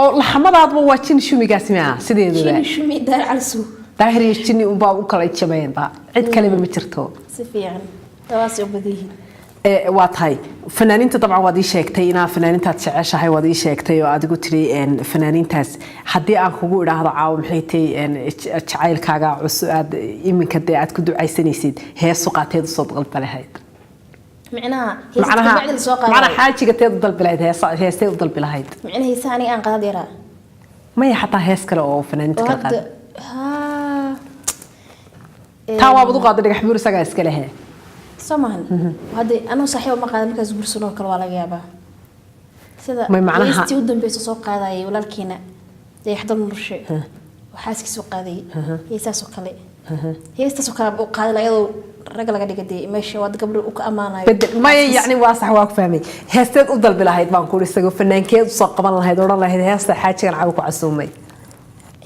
oo laxamadaadba waa jin shumigaas ma sideedu jiinu shumi daar calsu daahiriye jini u baa u kala jabeen ba cid kale ma jirto si fiican tawaasi u badihi واتهاي فنانين طبعا وادي شيكتي إنا فنانين تتشعشها وادي شيكتي وادي قلت لي إن فنانين تاس حدي أن خجول هذا عاوم حيتي إن تعايل كاجا عساد يمكن كده عاد كدو عايزين يصيد هي السوقات هذا الصوت غلط بالهاي معناها حاجة كده تضل بالهاي هي تضل بالهاي معناها هي ثاني أن قادرة ما هي حتى هي سكر أو فنانين تكلم تاوا بدو قادر يحبور سجى سكلها سمعن هذا أنا صحيح وما قادم كذا برسلون كل ولا جابه سيدا ما معناها يستودن بيس سوق قاضي ولا الكينا ده يحضر مرشي وحاسك سوق قاضي يساس سوق قلي هي يساس سوق قاضي لا يدو رجل قاعد يقدي ماشي واد قبل وكأمانة ما يعني واسع واقف فهمي هستيد أفضل بلاهيد بانكور يستجوب فنان كيد ساق قبل الله يدور الله هذا هست حاجة عاوك عسومي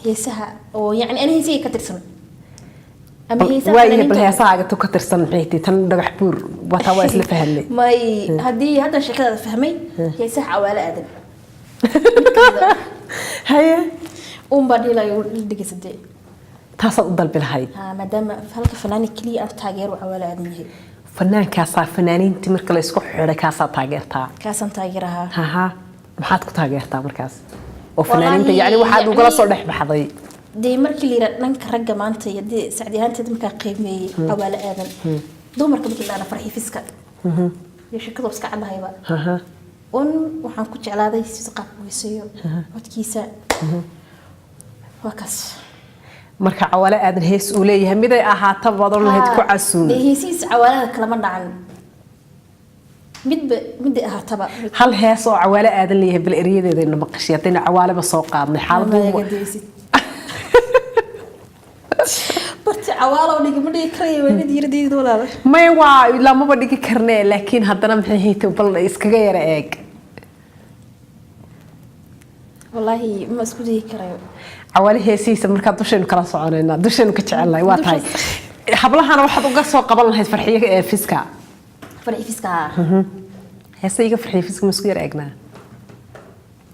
هي سها ويعني أنا هي زي كترسن واي بلها ساعة تكترسن حيتي تندق حبور وتواصل لفهمي ماي هذا الشيء كذا فهمي هي ساعة ولا أدم هيا بدي لا يدق سدي تصل ضل بالهاي ما دام فهلك فنان كلي أنت تاجر ولا أدم هي فنان كاسا فنانين تمرك لا يسكح حدا كاسا تاجرتها كاسا تاجرها ها محاتك تاجرتها مركز وفنانين يعني واحد وقال صلح بحضي دي markii la yiraahdo dhanka ragga maanta yadii saacadiyaanteed marka qiimeeyay awaala aadan dumarka markii la farxi fiska iyo shakada iska cadahayba waxaan ku jeclaaday si qaab weysayo wadkiisa wakas marka awaala aadan hees uu leeyahay mid ay ahaato badan lahayd ku casuun heesiis awaalaha kala ma dhacan mid ahaataba hal hees oo awaala aadan leeyahay bal eriyadeeda inama qashiyadina awaala ba soo qaadnay xaaladu عوالة وديك مدي كريه وين دير دير ولا ما يوا لا ما بدي كرني لكن هذا ما هي تبل إسكغير إيك والله ما اسكودي كريه عوالي هي سيسة مركا دوشين كلا صعونينا دوشين كتشعل واتهاي حبلها أنا واحد وقص وقبل هاي فرحية فيسكا فرحية فيسكا هي سيجا فرحية فيسكا مسكير إيكنا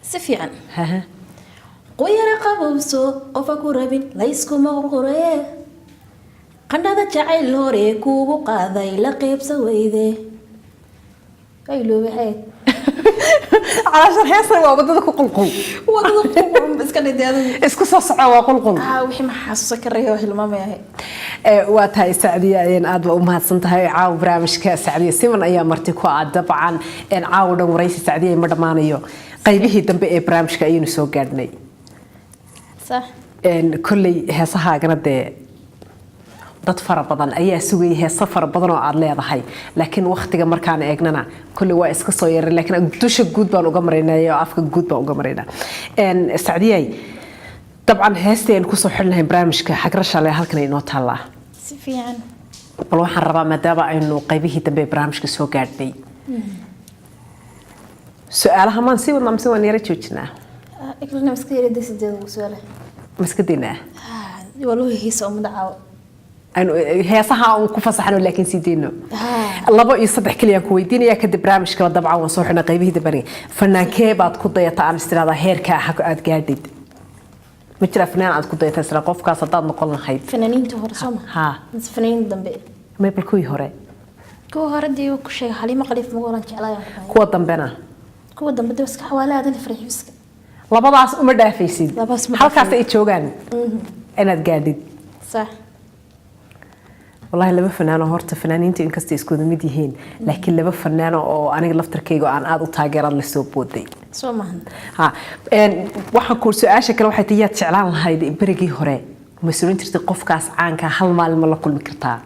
سفيان ها qoyara qabowso qofa ku rabin la isku maqorqore qandhada jacayl hore kuugu qaaday la qeybsa weyde ay loo waxay علشان هيصير وابدأ كقلقل wadada iska dhidaado اسكو صعب وقلقل wixii ma xasuuso kareeyo hilmaamayahay واتهاي سعدية إن أدب أمها سنتهاي عاو برامج كسعدية سيمن أيام مرتكو طبعا إن عاو دم رئيس سعدية مدمانيو قيبه دم برامج كأيون سو قادني صح إن كل هسها جنده dad fara badan ayaa sugayay safar badan oo aad leedahay laakiin waqtiga markaan eegnana kulli waa iska soo yaray laakiin dusha guud baan uga mareynaa oo afka guud baan uga mareynaa Saadiyay طبعا heesteen ku soo xilnahay barnaamijka xagrasha leh halkan inoo taala si fiican bal waxaan rabaa maadaama aynu qaybihii dambe barnaamijka soo gaadhnay su'aalaha maan si wadna mise waan yara joojinaa ikrina maskayda sideed su'aalaha maskadina waloo hiisa oo madacaaw أنا هيصها وكفص حنو لكن سيدينه لبا يصدق كليا كويدين يا كده برامج كلا طبعا وصوحنا قيبه دبري فنان كيبات كودية عن استراحة هيركا حق أتجدد مثل فنان عاد كودية تسرق قف كاسطات نقولنا خيب فنانين تهور سما ها بس فنانين دنبي ما يبلكوي هراء كو هردي وكشيء حليمة قليف مقولن كعلاي كوا دنبنا كو دنبي بس كحوالات اللي فرح بس لبا ضاس أمر فيسيد لباس هل كاسة يتشوجان أنا أتجدد صح والله لما فنانة هرت فنانين تين كستيس كود مديهين لكن لما فنانة أو أنا لفتر كيجو عن عاد وتاجر اللي سوبودي سو مهن ها إن واحد كورس عاشق لو حتيجي تعلان هاي بريجي هراء مسؤولين ترتقف كاس عنك هل مال ملا كل مكرتها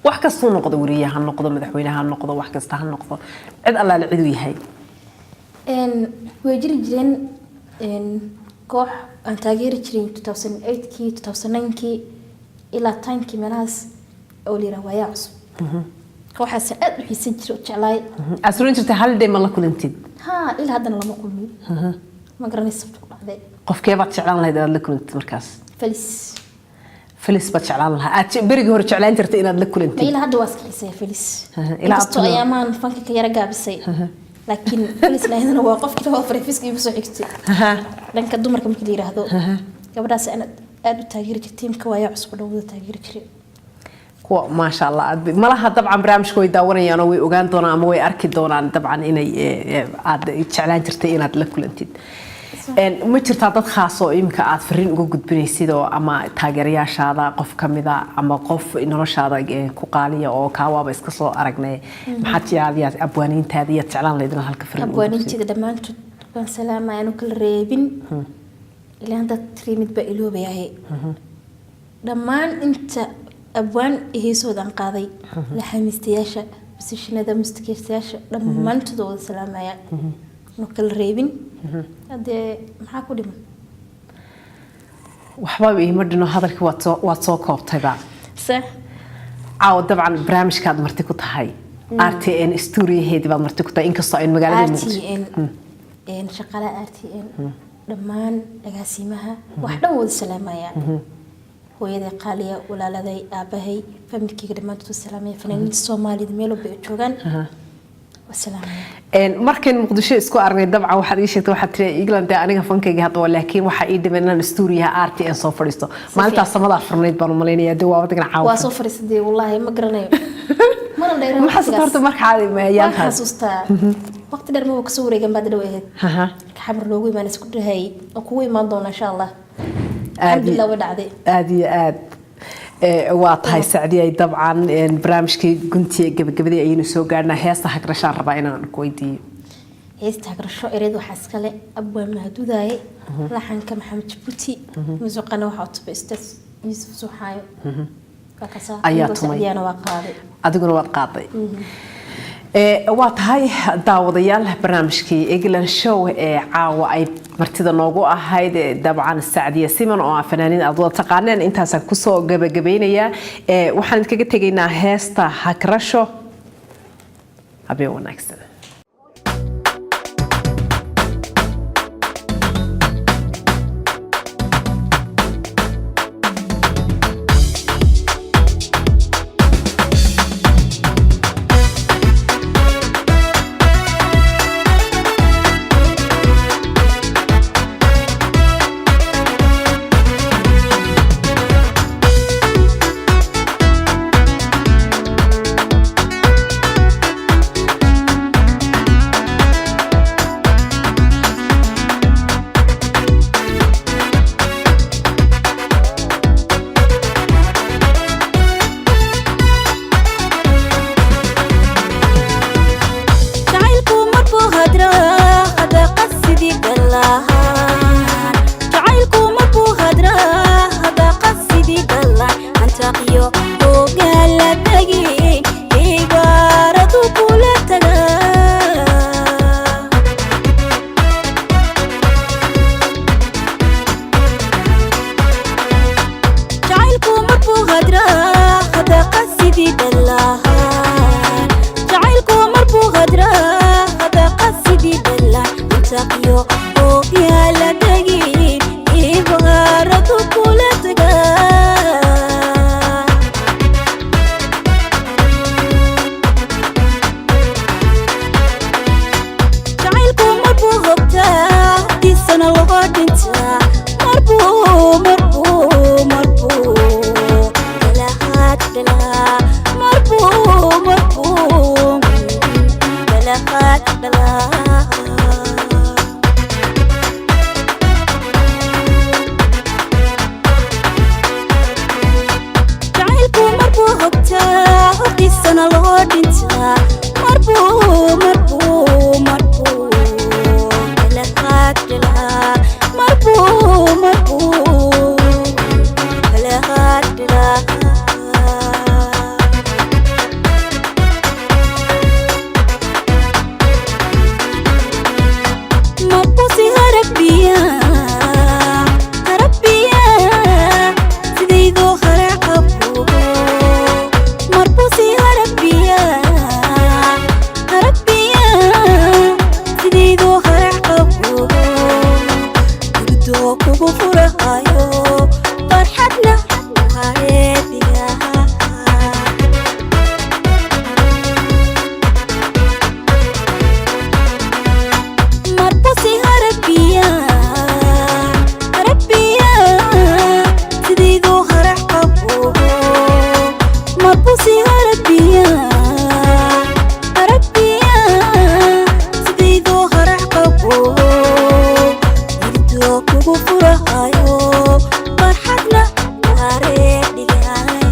واحد كستون نقطة ورية هالنقطة مدحوينها هالنقطة واحد كستها هالنقطة عد الله العدوي هاي إن ويجري جرين إن كوح أن تاجر جرين 2008 كي 2009 كي إلى تايم كملاس أولي رواية عصب كوحة سعد وحيسن جرو جعلاي أسرون ترتي هل دي ملا كل انتي ها إلا هذا لما قلني ما قرني السبت بعد قف كيف تعلان لهذا اللي كنت مركز فلس بتشعلان لها بريجي هور تعلان ترتي إلى اللي كل انتي ما إلا هذا واسكي سي فلس إلى أصلا أيامان فانك كيرجع بسي لكن فلس لا هنا واقف كده فريفيس كي بسوي حكتي لأن كدومر كم كدير هذا قبل سنة أدو تاجير التيم كوايا عصب لو تاجير كريم كوا ما شاء الله ما لها طبعا برامج كوي داورنا يعني ويوغان دونا أما ويأركي دونا طبعا إني عاد يتشعلان ترتي إنها لكل انتي ما jirtaa dad khaas oo imka aad fariin ugu gudbinaysid oo ama taageerayaashaada qof kamida ama qof noloshaada ku qaaliya oo kaawaaba iska soo aragnay maxaad jeclaadiyaa abwaaniintaada iyo jeclaan leedina halka fariin abwaaniintiga dhamaantood waan salaamayaa inuu kala reebin ilaa dad trimid ba iloobayahay dhammaan inta abwaan heesoodan qaaday la xamiistayaasha basishinada mustaqiisayaasha dhammaantood wada salaamayaa inuu kala reebin hadee maxaa ku dhiman waxba iima dhino hadalkii waad soo koobtayba sax caawa dabcan barnaamijkaad marti ku tahay RTN stuuriyaheedii baad marti ku tahay inkastoo ay magaalada RTN shaqaale RTN dhammaan agaasimaha wax dhan wada salaamaya hooyaday qaaliya walaaladay aabahay familkayga dhammaantood salaamaya fanaaniinta Soomaalida meel walba ay joogaan markan muqdisho isku aragnay dabcan waxaad ii sheegtay waxaad tiri England aniga fankayga hadda laakiin waxa ii dhimanaan stuuriyaha RTN soo fadhiisto maalinta samada furnayd baan u maleynaya dee waa wadagna caawa waa soo fadhiistay wallahi ma garanayo mana dheeraa ma xasuusto markaad ma ayaan xasuustaa waqti dheer ma ka soo wareegan baad dhaweeyay xamar loogu imaan isku dhahay oo kugu imaan doona insha Allah alhamdulillah wadacday aad iyo aad waa tahay Saadiyay dabcan barnaamijkii guntiga gabagabadii ayaynu soo gaarnaa heesta hagrashaan rabaa inaan ku weydiiyo heesta hagrasho ereed waxa iska leh abwaan mahduudaye laxanka maxamed jabuuti muusiqana waxa uu tubay istas Yusuf Suxaayo ayaa tumay adiguna waad qaaday waa tahay daawadayaal barnaamijkii England Show ee caawa ay martida noogu ahayd dabcan Saadiya Siman oo fanaaniin aad wada taqaaneen intaas ku soo gabagabeynaya waxaan kaga tageynaa heesta hagrasho habeen wanaagsan hantaa marbuu kala qaadilaa marbuu kala qaadilaa mabusi harabiya sidaydoo haraqabo marbusi harabiya sidaydoo haraqabo gurdoo kugu furahayo farxadna hareediga marbusi harabiya sidaydoo haraqabo marbusi harabiya sidaydoo haraqabo gurdoo kugu furahayo farxadna hareedigaay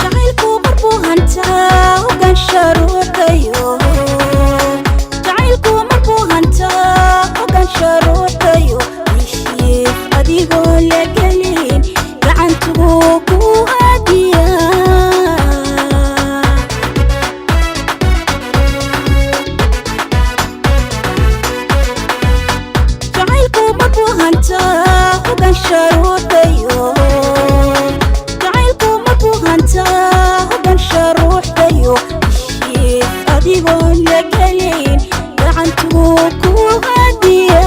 jacaylku marbuu hantaa hoggaan sharuudayo jacaylku marbuu hantaa hoggaan sharuudayo heshiis adigoo la gelin gacantuu ku hadiya jacaylku marbuu hantaa hoggaan sharuudayo jacaylku marbuu hantaa hoggaan sharuudayo heshiis adigoo la gelin gacantuu ku hadiya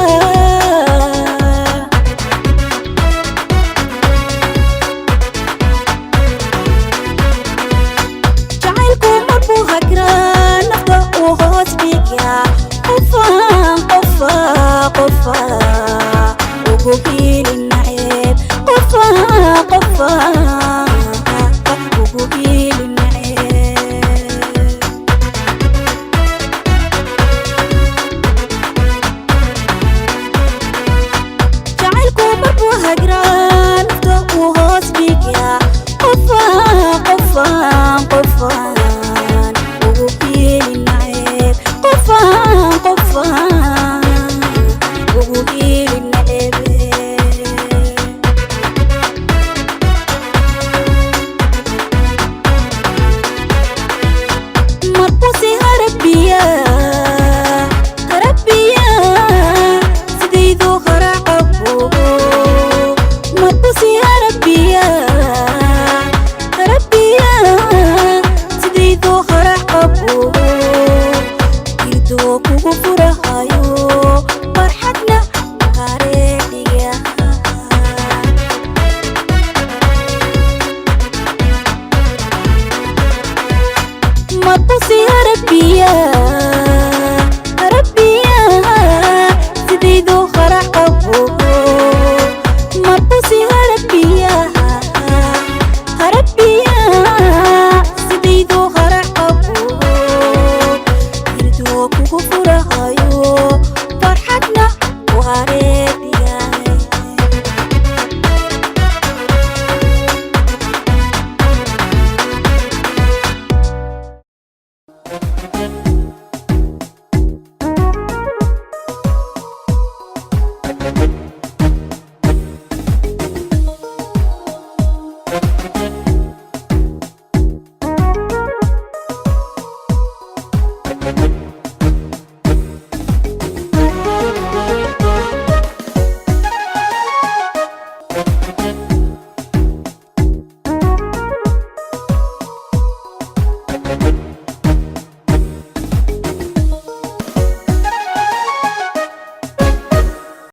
jacaylku marbuu hagraa nafta uu hoos dhigaa qofa ugu hiili naceeb qofa ugu hiili naceeb jacaylku marbuu hagraa nafta uu hoos dhigaa qofaan ugu hiili naceeb qofaan ugu hiili naceebe marbusi harabiya sidaydoo haraqabo marbusi harabiya sidaydoo haraqabo gurdoo kugu furahayo farxadna hareediga marbusi harabiya sidaydoo haraqabo marbusi harabiya sidaydoo haraqabo gurdoo kugu furahayo farxadna hareedigaay Thank you.